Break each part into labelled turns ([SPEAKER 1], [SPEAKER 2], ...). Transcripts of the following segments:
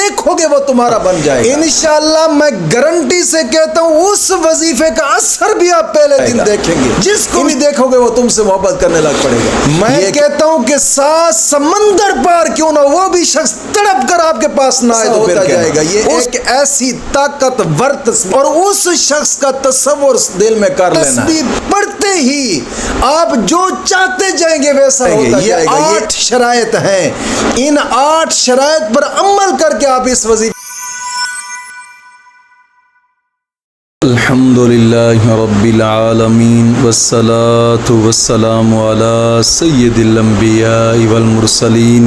[SPEAKER 1] देखोगे वो तुम्हारा बन जाएगा इंशाअल्लाह। मैं गारंटी से कहता हूँ उस वजीफे का असर भी आप पहले दिन देखेंगे। जिसको भी देखोगे वो तुमसे मोहब्बत करने लग पड़ेगा। मैं कहता हूँ कि 7 समंदर पार क्यों ना वो भी शख्स तड़प कर आपके पास ना आए तो फिर जाएगा। ये एक ऐसी ताकतवर तस्वीर और उस शख्स का तस्वीर दिल में कर लेना। तस्वीर पढ़ते ही आप जो चाहते जाएंगे वैसा होता जाएगा। ये 8 शराइत हैं। इन 8 शराइत पर अमल करके आप इस वजीफे
[SPEAKER 2] अल्हम्दुलिल्लाहि रब्बिल आलमीन वस्सलातु वस्सलामु अला सय्यिदिल अंबिया वल मुरसलीन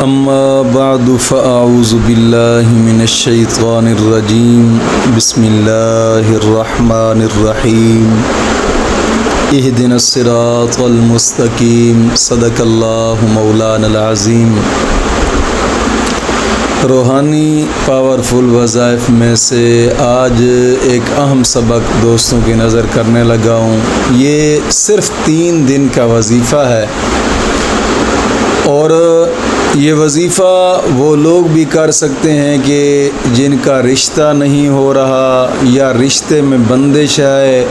[SPEAKER 2] अम्मा बअदु फ़अऊज़ु बिल्लाहि मिनश शैतानिर रजीम बिस्मिल्लाहिर रहमानिर रहीम इहदिनस सिरातल मुस्तकीम सदक़ल्लाहु मौलानल अज़ीम। रूहानी पावरफुल वज़ाइफ में से आज एक अहम सबक दोस्तों की नज़र करने लगा हूँ। ये सिर्फ़ 3 दिन का वजीफ़ा है और ये वजीफ़ा वो लोग भी कर सकते हैं कि जिनका रिश्ता नहीं हो रहा या रिश्ते में बंदिश है।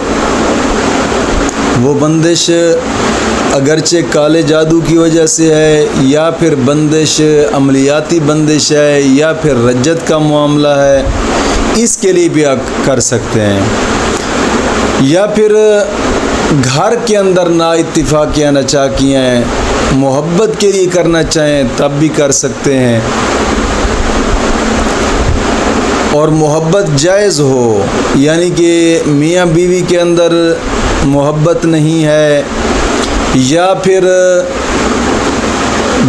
[SPEAKER 2] वो बंदिश अगरचे काले जादू की वजह से है या फिर बंदिश अमलियाती बंदिश है या फिर रज्जत का मामला है, इसके लिए भी आप कर सकते हैं। या फिर घर के अंदर ना इत्तिफाकियाँ नाचाकियाँ मोहब्बत के लिए करना चाहें तब भी कर सकते हैं। और मोहब्बत जायज़ हो, यानी कि मियाँ बीवी के अंदर मोहब्बत नहीं है या फिर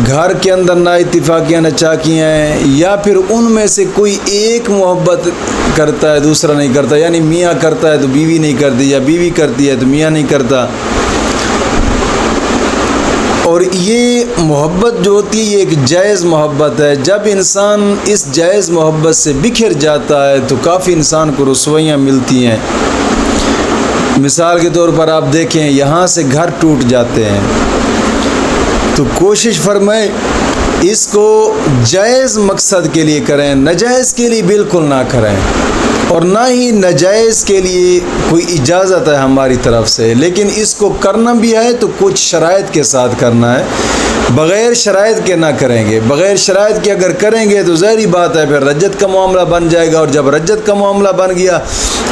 [SPEAKER 2] घर के अंदर ना इत्तिफाकियाँ नाचाकियाँ हैं या फिर उनमें से कोई एक मोहब्बत करता है दूसरा नहीं करता, यानी मियाँ करता है तो बीवी नहीं करती या बीवी करती है तो मियाँ नहीं करता। और ये मोहब्बत जो होती है ये एक जायज़ मोहब्बत है। जब इंसान इस जायज़ मोहब्बत से बिखर जाता है तो काफ़ी इंसान को रुसवाइयाँ मिलती हैं। मिसाल के तौर पर आप देखें, यहाँ से घर टूट जाते हैं तो कोशिश फरमाएं इसको जायज़ मकसद के लिए करें, नाजायज़ के लिए बिल्कुल ना करें। और ना ही नाजायज़ के लिए कोई इजाज़त है हमारी तरफ से, लेकिन इसको करना भी है तो कुछ शराइत के साथ करना है। बग़ैर शराइत के ना करेंगे। बग़ैर शराइत के अगर करेंगे तो ज़ाहिर बात है फिर रज्जत का मामला बन जाएगा। और जब रज्जत का मामला बन गया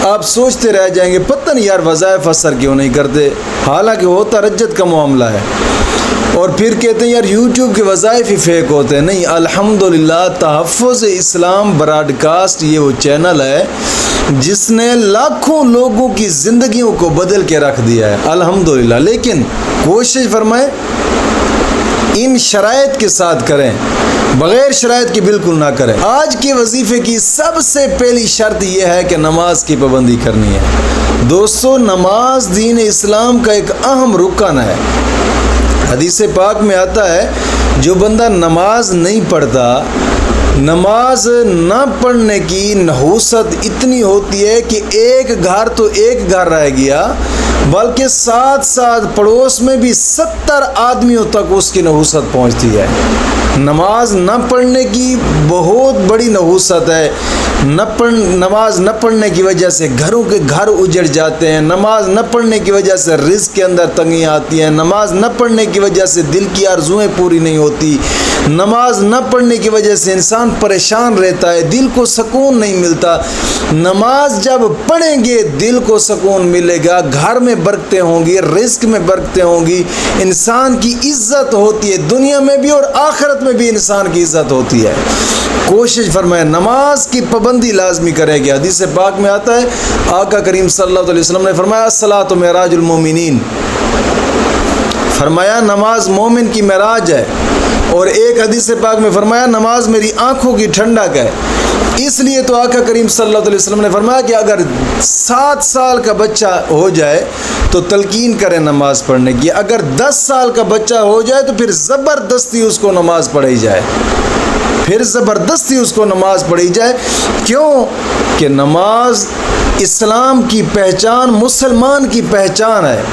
[SPEAKER 2] आप सोचते रह जाएंगे पता नहीं यार वज़ाइफ असर क्यों नहीं करते, हालांकि होता रज्जत का मामला है। और फिर कहते हैं यार यूट्यूब के वज़ाइफ ही फेक होते हैं। नहीं, अल्हम्दुलिल्लाह तहफ़्फ़ुज़ इस्लाम ब्रॉडकास्ट ये वो चैनल है जिसने लाखों लोगों की ज़िंदगियों को बदल के रख दिया है, अल्हम्दुलिल्लाह। लेकिन कोशिश फरमाएं इन शराइत के साथ करें, बग़ैर शराइत के बिल्कुल ना करें। आज के वजीफ़े की सबसे पहली शर्त यह है कि नमाज की पाबंदी करनी है। दोस्तों, नमाज दीन इस्लाम का एक अहम रुकन है। हदीस पाक में आता है जो बंदा नमाज नहीं पढ़ता, नमाज न पढ़ने की नहूसत इतनी होती है कि एक घर तो एक घर रह गया, बल्कि साथ साथ पड़ोस में भी 70 आदमियों तक उसकी नहूसत पहुंचती है। नमाज न पढ़ने की बहुत बड़ी नहूसत है। नमाज न पढ़ने की वजह से घरों के घर उजड़ जाते हैं। नमाज न पढ़ने की वजह से रिज़्क़ के अंदर तंगियाँ आती हैं। नमाज न पढ़ने की वजह से दिल की आरज़ुएँ पूरी नहीं होती। नमाज न पढ़ने की वजह से इंसान परेशान रहता है, दिल को सुकून नहीं मिलता। नमाज जब पढ़ेंगे दिल को सुकून मिलेगा, घर में बरकतें होंगी, रिज़्क़ में बरकतें होंगी, इंसान की इज़्ज़त होती है, दुनिया में भी और आखिरत में भी इंसान की इज़्ज़त होती है। कोशिश फरमाए नमाज की पाबंदी लाजमी करेंगे। हदीस पाक में आता है आका करीम सल्लल्लाहु अलैहि वसल्लम ने फरमाया अस्सलातु मेराजुल मोमिनीन, फरमाया नमाज मोमिन की मेराज है। और एक हदीस पाक में फरमाया नमाज मेरी आँखों की ठंडक है। इसलिए तो आका करीम सल्लल्लाहु अलैहि वसल्लम ने फरमाया कि अगर 7 साल का बच्चा हो जाए तो तलकीन करें नमाज पढ़ने की, अगर 10 साल का बच्चा हो जाए तो फिर ज़बरदस्ती उसको नमाज पढ़ाई जाए, फिर ज़बरदस्ती उसको नमाज पढ़ी जाए। क्यों कि नमाज इस्लाम की पहचान, मुसलमान की पहचान है।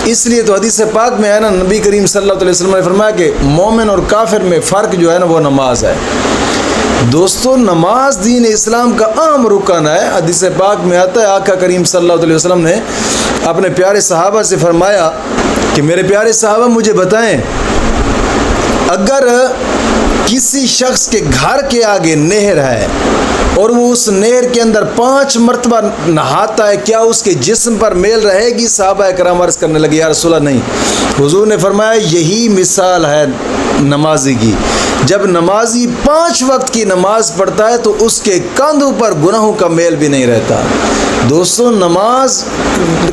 [SPEAKER 2] इसलिए तो हदीस पाक में है ना, नबी करीम सल्लल्लाहु अलैहि वसल्लम ने फरमाया कि मोमिन और काफिर में फ़र्क जो है ना वो नमाज है। दोस्तों, नमाज दीन इस्लाम का अहम रुकन है। हदीस पाक में आता है, आका करीम सल्लल्लाहु अलैहि वसल्लम ने अपने प्यारे सहाबा से फरमाया कि मेरे प्यारे सहाबा मुझे बताएं, अगर किसी शख्स के घर के आगे नहर है और वो उस नहर के अंदर 5 मरतबा नहाता है, क्या उसके जिस्म पर मेल रहेगी? सहाबा किराम अर्ज़ करने लगे, या रसूलल्लाह नहीं। हुजूर ने फरमाया, यही मिसाल है नमाजी की। जब नमाजी 5 वक्त की नमाज पढ़ता है तो उसके कंधों पर गुनाहों का मेल भी नहीं रहता। दोस्तों, नमाज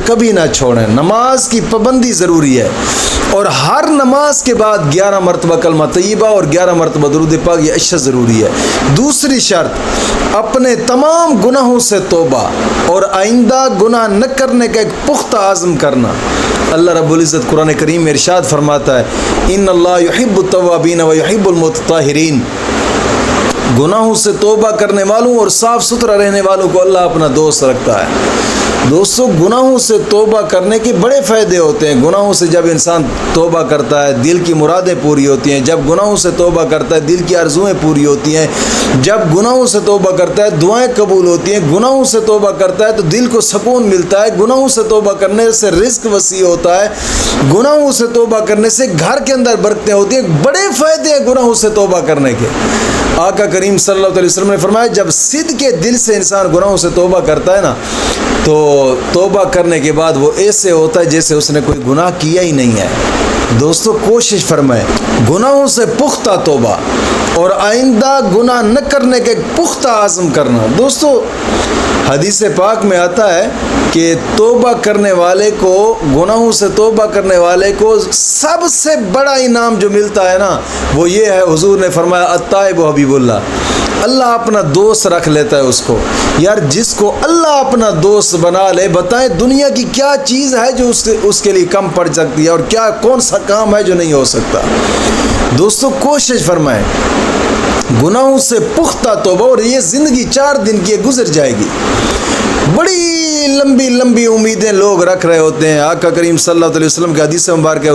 [SPEAKER 2] कभी ना छोड़ें, नमाज की पाबंदी ज़रूरी है। और हर नमाज के बाद 11 मरतबा कलमा तय्यबा और 11 मरतबा दुरूद पाक, ये अशा ज़रूरी है। दूसरी शर्त, अपने तमाम गुनाहों से तौबा और आइंदा गुनाह न करने का एक पुख्ता आज़म करना। अल्लाह रब्बुल इज़्ज़त कुरान करीम में इरशाद फरमाता है, इन्नल्लाह युहिब्बुत तव्वाबीन व युहिब्बुल मुतत्ताहिरीन। गुनाहों से तौबा करने वालों और साफ़ सुथरा रहने वालों को अल्लाह अपना दोस्त रखता है। दोस्तों, गुनाहों से तौबा करने के बड़े फ़ायदे होते हैं। गुनाहों से जब इंसान तौबा करता है, दिल की मुरादें पूरी होती हैं। जब गुनाहों से तौबा करता है, दिल की आरज़ुएँ पूरी होती हैं। जब गुनाहों से तौबा करता है, दुआएं कबूल होती हैं। गुनाहों से तौबा करता है तो दिल को सुकून मिलता है। गुनाहों से तौबा करने से रिज़्क़ वसी होता है। गुनाहों से तौबा करने से घर के अंदर बरकतें होती हैं। बड़े फ़ायदे हैं गुनाहों से तौबा करने के। आका करीम सल्लल्लाहु अलैहि वसल्लम ने फरमाया, जब सिद्क़ के दिल से इंसान गुनाहों से तौबा करता है ना, तो तौबा करने के बाद वो ऐसे होता है जैसे उसने कोई गुनाह किया ही नहीं है। दोस्तों, कोशिश फरमाएं, गुनाहों से पुख्ता तौबा और आइंदा गुनाह न करने का एक पुख्ता आज़म करना। दोस्तों, हदीस पाक में आता है कि तौबा करने वाले को, गुनाहों से तौबा करने वाले को सबसे बड़ा इनाम जो मिलता है ना, वो ये है, हुजूर ने फरमाया, अत्ताइब हबीबुल्लाह। अल्लाह अपना दोस्त रख लेता है उसको। यार, जिसको अल्लाह अपना दोस्त बना ले, बताएं दुनिया की क्या चीज़ है जो उसके लिए कम पड़ सकती है, और क्या कौन सा काम है जो नहीं हो सकता। दोस्तों, कोशिश फरमाएं, गुनाहों से पुख्ता तौबा। और ये ज़िंदगी 4 दिन की गुजर जाएगी। बड़ी लंबी लंबी उम्मीदें लोग रख रहे होते हैं। आका करीम सल्लल्लाहु अलैहि वसल्लम के हदीस मुबारक है,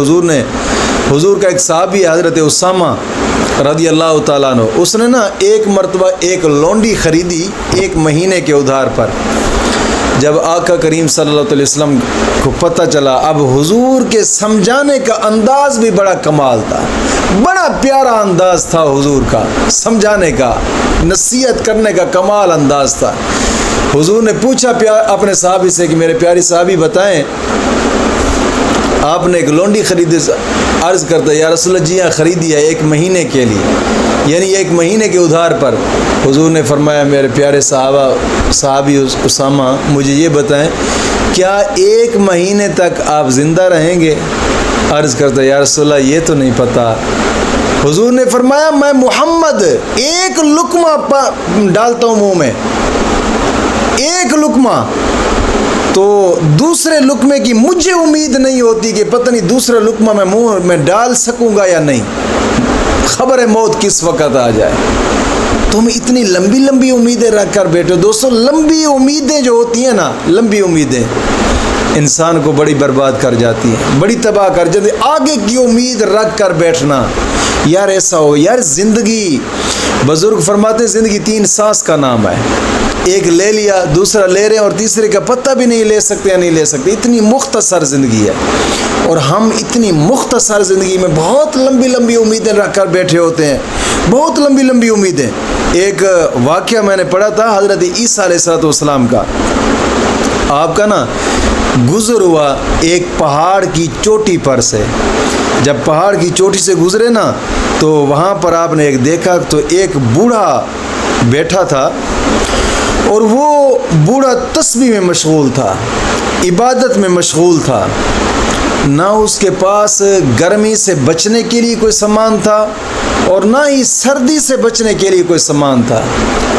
[SPEAKER 2] हुजूर का एक सहाबी है, हज़रत उसामा रदी अल्लाह ताला अन्हु, उसने ना एक मरतबा एक लौंडी ख़रीदी 1 महीने के उधार पर। जब आका करीम सल्लल्लाहु अलैहि वसल्लम को पता चला, अब हुजूर के समझाने का अंदाज़ भी बड़ा कमाल था। बड़ा प्यारा अंदाज़ था हुजूर का समझाने का, नसीहत करने का कमाल अंदाज़ था। हुजूर ने पूछा अपने साहबी से कि मेरे प्यारी साहबी बताएं, आपने एक लौंडी खरीदी। अर्ज़ करता, या रसूलल्लाह जी हाँ, ख़रीदी है 1 महीने के लिए, यानी 1 महीने के उधार पर। हुजूर ने फरमाया, मेरे प्यारे साहबी उसामा, मुझे ये बताएं, क्या 1 महीने तक आप ज़िंदा रहेंगे? अर्ज़ करता, या रसूलल्लाह ये तो नहीं पता। हुजूर ने फरमाया, मैं मोहम्मद एक लुकमा डालता हूँ मुँह में, 1 लुकमा, तो दूसरे लुकमे की मुझे उम्मीद नहीं होती कि पता नहीं दूसरा लुकमा मैं मुंह में डाल सकूंगा या नहीं, खबर है मौत किस वक़्त आ जाए। तुम इतनी लंबी लंबी उम्मीदें रख कर बैठो। दोस्तों, लंबी उम्मीदें जो होती हैं ना, लंबी उम्मीदें इंसान को बड़ी बर्बाद कर जाती हैं, बड़ी तबाह कर जाती है। आगे की उम्मीद रख कर बैठना, यार ऐसा हो, यार ज़िंदगी, बुज़ुर्ग फरमाते हैं, ज़िंदगी 3 सांस का नाम है। एक ले लिया, दूसरा ले रहे हैं, और तीसरे का पत्ता भी नहीं ले सकते या नहीं ले सकते। इतनी मुख्तसर ज़िंदगी है, और हम इतनी मुख्तसर ज़िंदगी में बहुत लंबी लंबी उम्मीदें रख कर बैठे होते हैं, बहुत लंबी लंबी उम्मीदें। एक वाक़या मैंने पढ़ा था हज़रत ईसा अलैहिस्सलाम का। आपका ना गुज़र हुआ एक पहाड़ की चोटी पर से। जब पहाड़ की चोटी से गुज़रे ना, तो वहाँ पर आपने एक देखा, तो एक बूढ़ा बैठा था, और वो बूढ़ा तस्बीह में मशगूल था, इबादत में मशगूल था। ना उसके पास गर्मी से बचने के लिए कोई सामान था, और ना ही सर्दी से बचने के लिए कोई सामान था।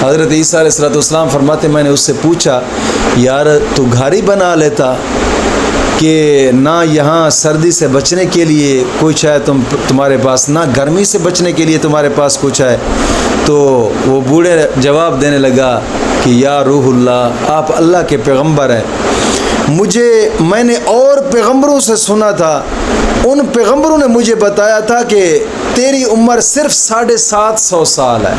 [SPEAKER 2] हज़रत ईसा अलैहिस्सलाम फरमाते, मैंने उससे पूछा, यार तू घर ही बना लेता कि ना यहाँ सर्दी से बचने के लिए कुछ है तुम्हारे पास, ना गर्मी से बचने के लिए तुम्हारे पास कुछ है। तो वो बूढ़े जवाब देने लगा कि या रूहुल्लाह, आप अल्लाह के पैगंबर हैं, मैंने और पैगंबरों से सुना था, उन पैगंबरों ने मुझे बताया था कि तेरी उम्र सिर्फ 750 साल है।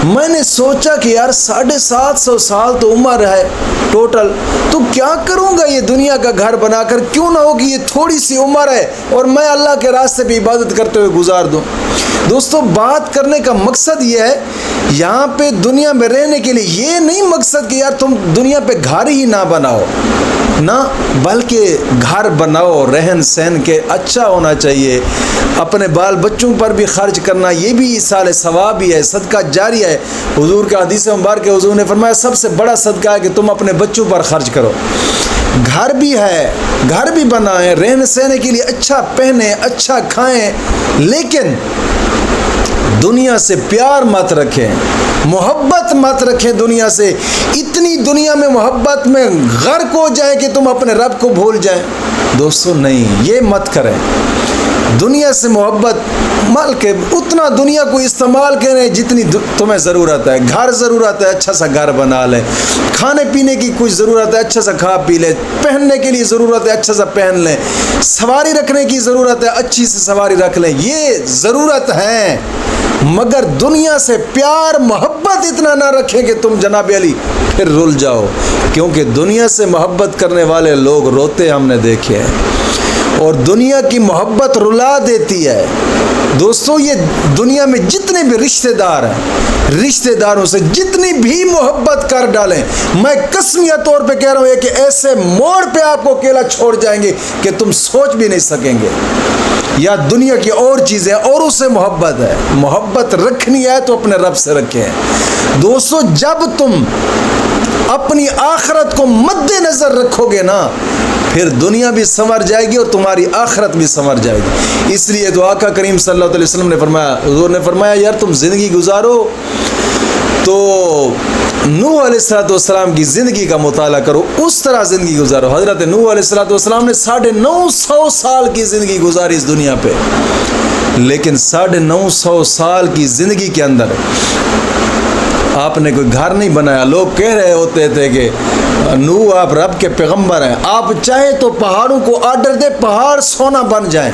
[SPEAKER 2] मैंने सोचा कि यार 750 साल तो उम्र है टोटल, तो क्या करूँगा ये दुनिया का घर बनाकर, क्यों ना हो कि ये थोड़ी सी उम्र है और मैं अल्लाह के रास्ते पे इबादत करते हुए गुजार दूँ। दोस्तों, बात करने का मकसद ये है, यहाँ पे दुनिया में रहने के लिए ये नहीं मकसद कि यार तुम दुनिया पे घर ही ना बनाओ ना, बल्कि घर बनाओ, रहन सहन के अच्छा होना चाहिए, अपने बाल बच्चों पर भी खर्च करना, ये भी इसाल सवाब ही है, सदका जारी है। हुजूर के हदीस मुबारक है, हुजूर ने फरमाया सबसे बड़ा सदका है कि तुम अपने बच्चों पर खर्च करो। घर भी है, घर भी बनाएं, रहने सहने के लिए अच्छा पहने, अच्छा खाएं, लेकिन दुनिया से प्यार मत रखें, मोहब्बत मत रखें दुनिया से। इतनी दुनिया में मोहब्बत में गर्क हो जाए कि तुम अपने रब को भूल जाएं। दोस्तों नहीं, ये मत करें। दुनिया से मोहब्बत माल के उतना दुनिया को इस्तेमाल करें जितनी तुम्हें ज़रूरत है। घर ज़रूरत है, अच्छा सा घर बना लें। खाने पीने की कुछ ज़रूरत है, अच्छा सा खा पी लें। पहनने के लिए ज़रूरत है, अच्छा सा पहन लें। सवारी रखने की ज़रूरत है, अच्छी सी सवारी रख लें, ये ज़रूरत है। मगर दुनिया से प्यार मोहब्बत इतना ना रखें कि तुम जनाब अली फिर रुल जाओ, क्योंकि दुनिया से मोहब्बत करने वाले लोग रोते हमने देखे हैं, और दुनिया की मोहब्बत रुला देती है। दोस्तों, ये दुनिया में जितने भी रिश्तेदार हैं, रिश्तेदारों से जितनी भी मोहब्बत कर डालें, मैं कसमिया तौर पे कह रहा हूँ कि ऐसे मोड़ पे आपको अकेला छोड़ जाएंगे कि तुम सोच भी नहीं सकेंगे। या दुनिया की और चीज़ें और उससे मोहब्बत है, मोहब्बत रखनी है तो अपने रब से रखें। दोस्तों, जब तुम अपनी आखिरत को मद्देनज़र रखोगे ना, फिर दुनिया भी संवर जाएगी और तुम्हारी आखिरत भी संवर जाएगी। इसलिए तो आका करीम सल्लल्लाहु अलैहि वसल्लम ने फरमाया, हुज़ूर ने फरमाया, यार तुम ज़िंदगी गुजारो तो नूह अलैहिस्सलाम की ज़िंदगी का मुताला करो, उस तरह ज़िंदगी गुजारो। हज़रत नूह अलैहिस्सलाम ने 950 साल की ज़िंदगी गुजारी इस दुनिया पे, लेकिन 950 साल की ज़िंदगी के अंदर आपने कोई घर नहीं बनाया। लोग कह रहे होते थे कि नूह आप रब के पैगंबर हैं, आप चाहे तो पहाड़ों को आर्डर दे, पहाड़ सोना बन जाएं,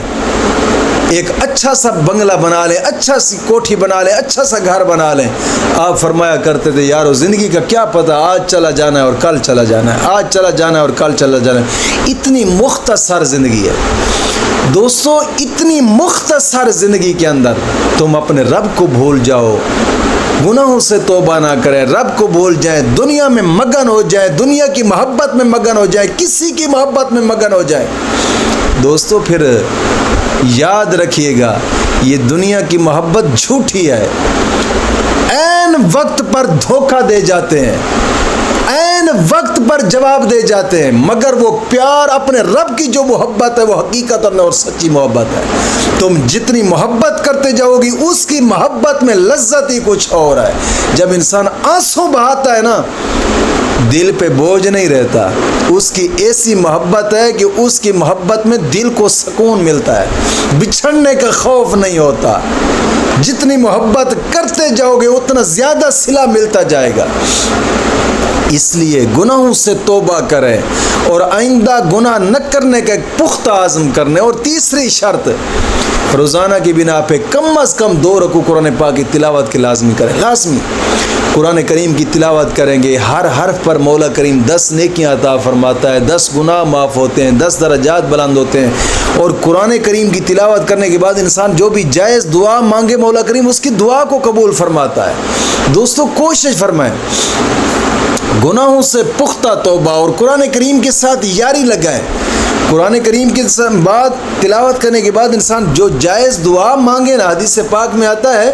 [SPEAKER 2] एक अच्छा सा बंगला बना लें, अच्छा सी कोठी बना लें, अच्छा सा घर बना लें। आप फरमाया करते थे, यारो ज़िंदगी का क्या पता, आज चला जाना है और कल चला जाना है, आज चला जाना है और कल चला जाना है। इतनी मुख्तसर ज़िंदगी है दोस्तों, इतनी मुख्तसर ज़िंदगी के अंदर तुम अपने रब को भूल जाओ, गुनाहों से तौबा ना करें, रब को भूल जाए, दुनिया में मगन हो जाए, दुनिया की मोहब्बत में मगन हो जाए, किसी की मोहब्बत में मगन हो जाए। दोस्तों, फिर याद रखिएगा, ये दुनिया की मोहब्बत झूठी है। ऐन वक्त पर धोखा दे जाते हैं, ऐन वक्त पर जवाब दे जाते हैं, मगर वो प्यार अपने रब की जो मोहब्बत है वो हकीकत और सच्ची मोहब्बत है। तुम जितनी मोहब्बत करते जाओगी उसकी मोहब्बत में लज्जत ही कुछ और है। जब इंसान आंसू बहाता है ना, दिल पे बोझ नहीं रहता, उसकी ऐसी मोहब्बत है कि उसकी मोहब्बत में दिल को सुकून मिलता है, बिछड़ने का खौफ नहीं होता। जितनी मोहब्बत करते जाओगे उतना ज़्यादा सिला मिलता जाएगा। इसलिए गुनाहों से तौबा करें और आइंदा गुनाह न करने का एक पुख्ता आज़म करने। और तीसरी शर्त, रोज़ाना की बिना पे कम अज़ कम 2 रकू कुरान पाक की तिलावत की लाजमी करें। लाजमी कुरान करीम की तिलावत करेंगे, हर हर्फ पर मौला करीम 10 नेकियां अता फरमाता है, 10 गुनाह माफ़ होते हैं, 10 दर्जात बुलंद होते हैं। और कुरान करीम की तिलावत करने के बाद इंसान जो भी जायज़ दुआ मांगे, मौला करीम उसकी दुआ को कबूल फरमाता है। दोस्तों, कोशिश फरमाएं, गुनाहों से पुख्ता तौबा और कुरान करीम के साथ यारी लगाएं। कुरान करीम के बाद तिलावत करने के बाद इंसान जो जायज़ दुआ मांगे ना, हदीस पाक में आता है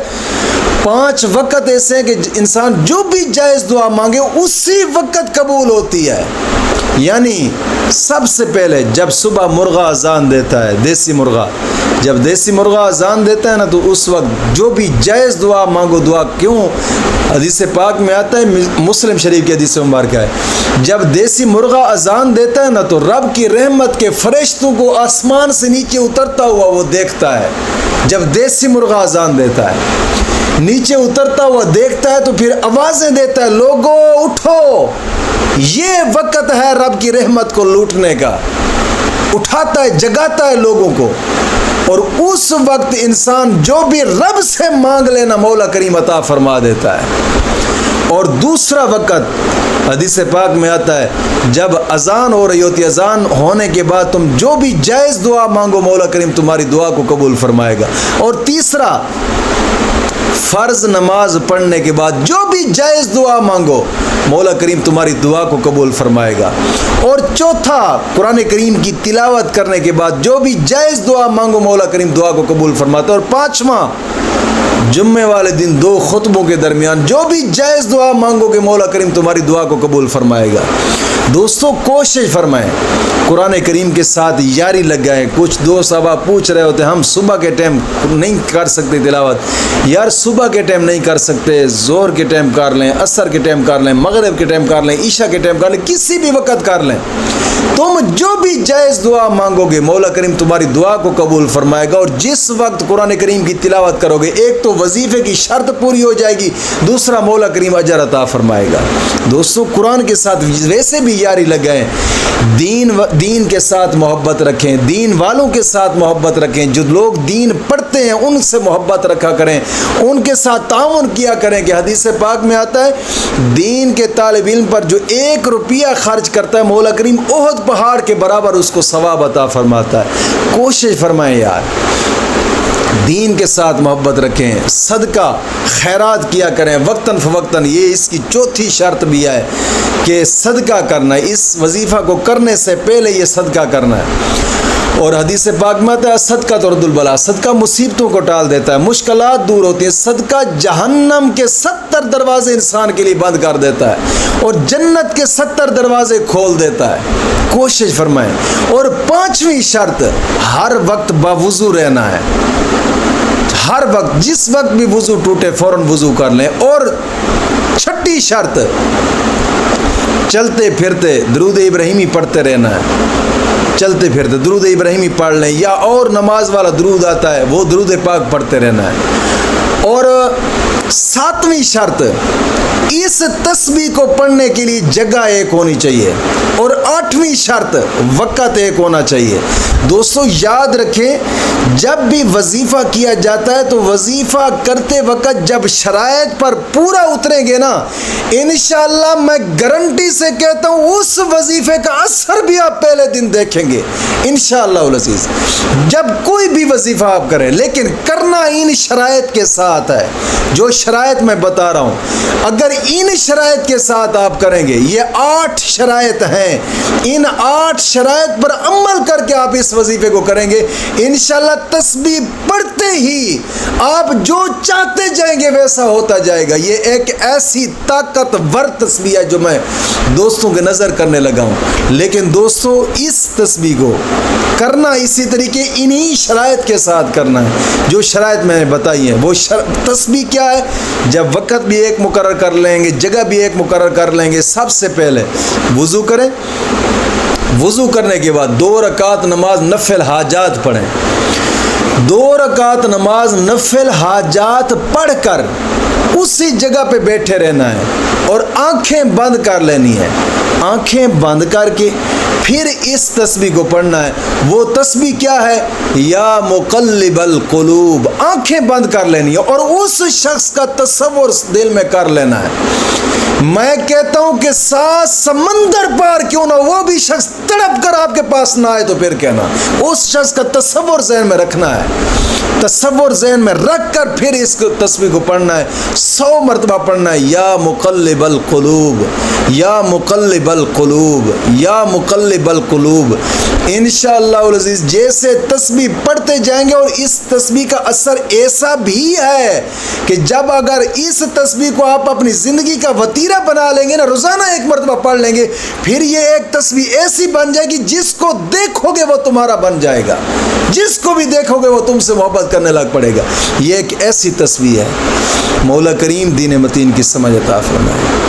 [SPEAKER 2] 5 वक़्त ऐसे हैं कि इंसान जो भी जायज़ दुआ मांगे उसी वक़्त कबूल होती है। यानी सबसे पहले जब सुबह मुर्गा अजान देता है, देसी मुर्गा, जब देसी मुर्गा अजान देता है ना, तो उस वक्त जो भी जायज़ दुआ मांगो, दुआ क्यों, हदीस पाक में आता है, मुस्लिम शरीफ की हदीस मुबारक है, जब देसी मुर्गा अजान देता है ना, तो रब की रहमत के फरिश्तों को आसमान से नीचे उतरता हुआ वो देखता है। जब देसी मुर्गा अजान देता है, नीचे उतरता हुआ देखता है, तो फिर आवाज़ें देता है, लोगों उठो,
[SPEAKER 1] ये वक्त है रब की रहमत को लूटने का। उठाता है, जगाता है लोगों को, और उस वक्त इंसान जो भी रब से मांग लेना मौला करीम अता फरमा देता है। और दूसरा वक्त हदीस पाक में आता है, जब अजान हो रही होती है, अजान होने के बाद तुम जो भी जायज़ दुआ मांगो मौला करीम तुम्हारी दुआ को कबूल फरमाएगा। और तीसरा, फ़र्ज़ नमाज पढ़ने के बाद जो भी जायज़ दुआ मांगो मौला करीम तुम्हारी दुआ को कबूल फरमाएगा। और चौथा, कुरान करीम की तिलावत करने के बाद जो भी जायज़ दुआ मांगो मौला करीम दुआ को कबूल फरमाता है। और पाँचवा, जुम्मे वाले दिन 2 खुतबों के दरमियान जो भी जायज़ दुआ मांगोगे मौला करीम तुम्हारी दुआ को कबूल फरमाएगा। दोस्तों, कोशिश फरमाएं, कुरान करीम के साथ यारी लग गए। कुछ दोस्त अब पूछ रहे होते हम सुबह के टाइम नहीं कर सकते तिलावत। यार सुबह के टाइम नहीं कर सकते, ज़ोहर के टाइम कर लें, असर के टाइम कर लें, मगरिब के टाइम कर लें, ईशा के टाइम कर लें, किसी भी वक्त कर लें। तुम जो भी जायज़ दुआ मांगोगे मौला करीम तुम्हारी दुआ को कबूल फरमाएगा। और जिस वक्त कुरान करीम की तिलावत करोगे, एक तो वजीफे की शर्त पूरी हो जाएगी, दूसरा मौला करीम अजर अता फरमाएगा। दोस्तों, कुरान के साथ वैसे भी यारी लग गए। दीन के साथ मोहब्बत रखें, दीन वालों के साथ मोहब्बत रखें। जो लोग दीन पढ़ते हैं उनसे मोहब्बत रखा करें, उनके साथ ताउन किया करें। कि हदीस पाक में आता है, दीन के तालिब इल्म पर जो 1 रुपया खर्च करता है मौला करीम ओहद पहाड़ के बराबर उसको सवाब अता फरमाता है। कोशिश फरमाएं यार, दीन के साथ मोहब्बत रखें, सदका खैरात किया करें वक्तन फ़वक्तन। ये इसकी चौथी शर्त भी है कि सदका करना है। इस वजीफ़ा को करने से पहले ये सदका करना है। और हदीस पाक में आता है, सदका तुरदुल बला, सदका मुसीबतों को टाल देता है, मुश्किलात दूर होती है। सदका जहन्नम के 70 दरवाजे इंसान के लिए बंद कर देता है और जन्नत के 70 दरवाजे खोल देता है। कोशिश फरमाएं। और 5वीं शर्त, हर वक्त बावुज़ू रहना है। हर वक्त, जिस वक्त भी वुज़ू टूटे फ़ौरन वुज़ू कर लें। और 6ठी शर्त, चलते फिरते दुरूद इब्राहिमी पढ़ते रहना है। चलते फिरते दुरूद इब्राहिमी पढ़ लें, या और नमाज वाला दुरूद आता है वो दुरूद पाक पढ़ते रहना है। और 7वीं शर्त, इस तस्बीह को पढ़ने के लिए जगह एक होनी चाहिए। और 8वीं शर्त, वक़्त एक होना चाहिए। दोस्तों, याद रखें, जब भी वजीफ़ा किया जाता है तो वजीफ़ा करते वक्त जब शराइत पर पूरा उतरेंगे ना, इंशाअल्लाह मैं गारंटी से कहता हूँ उस वजीफ़े का असर भी आप पहले दिन देखेंगे इंशाअल्लाह उल अज़ीज़। जब कोई भी वजीफ़ा आप करें, लेकिन करना इन शराइत के साथ है जो शराइत मैं बता रहा हूँ। अगर इन शराइत के साथ आप करेंगे, ये 8 शराइत हैं, इन 8 शराइत पर अमल करके आप इस वजीफे को करेंगे, इंशाल्लाह तस्बीह पढ़ते ही आप जो चाहते जाएंगे वैसा होता जाएगा। ये एक ऐसी ताकतवर तस्बीह है जो मैं दोस्तों के नज़र करने लगा हूँ। लेकिन दोस्तों, इस तस्बीह को करना इसी तरीके इन्हीं शराइत के साथ करना है जो शराइत मैंने बताई है। वो तस्बीह क्या है? जब वक़्त भी एक मुकर्रर कर लेंगे, जगह भी एक मुकर्रर कर लेंगे। सबसे पहले वुज़ू करें, वुज़ू करने के बाद 2 रकात नमाज नफिल हाजात पढ़ें। 2 रकात नमाज नफिल हाजात पढ़कर उसी जगह पे बैठे रहना है और आंखें बंद कर लेनी है। आंखें बंद करके फिर इस तस्बीह को पढ़ना है। वो तस्बीह क्या है? या मुक़ल्लिबल क़ुलूब। आंखें बंद कर लेनी है और उस शख्स का तस्वुर दिल में कर लेना है। मैं कहता हूं कि 7 समंदर पार क्यों ना, वो भी शख्स तड़प कर आपके पास ना आए तो फिर कहना, उस शख्स का तस्वुर ज़हन में रखना है। तस्वुर ज़हन में रख कर फिर इस तस्बीह को पढ़ना है। 100 मरतबा पढ़ना है। या मुक़ल्लिबल क़ुलूब, या मुक़ल्लिबल क़ुलूब, या मुक़ल्लिबल क़ुलूब। इंशाअल्लाह अज़ीज़ जैसे तस्बीह पढ़ते जाएंगे, और इस तस्बीह का असर ऐसा भी है कि जब अगर इस तस्बीह को आप अपनी ज़िंदगी का वतीरा बना लेंगे ना, रोज़ाना 1 मरतबा पढ़ लेंगे, फिर ये एक तस्बीह ऐसी बन जाएगी जिसको देखोगे वो तुम्हारा बन जाएगा, जिसको भी देखोगे वो तुमसे मोहब्बत करने लग पड़ेगा। ये एक ऐसी तस्बीह है। मौला करीम दीन मतीन की समझ अता फरमाए।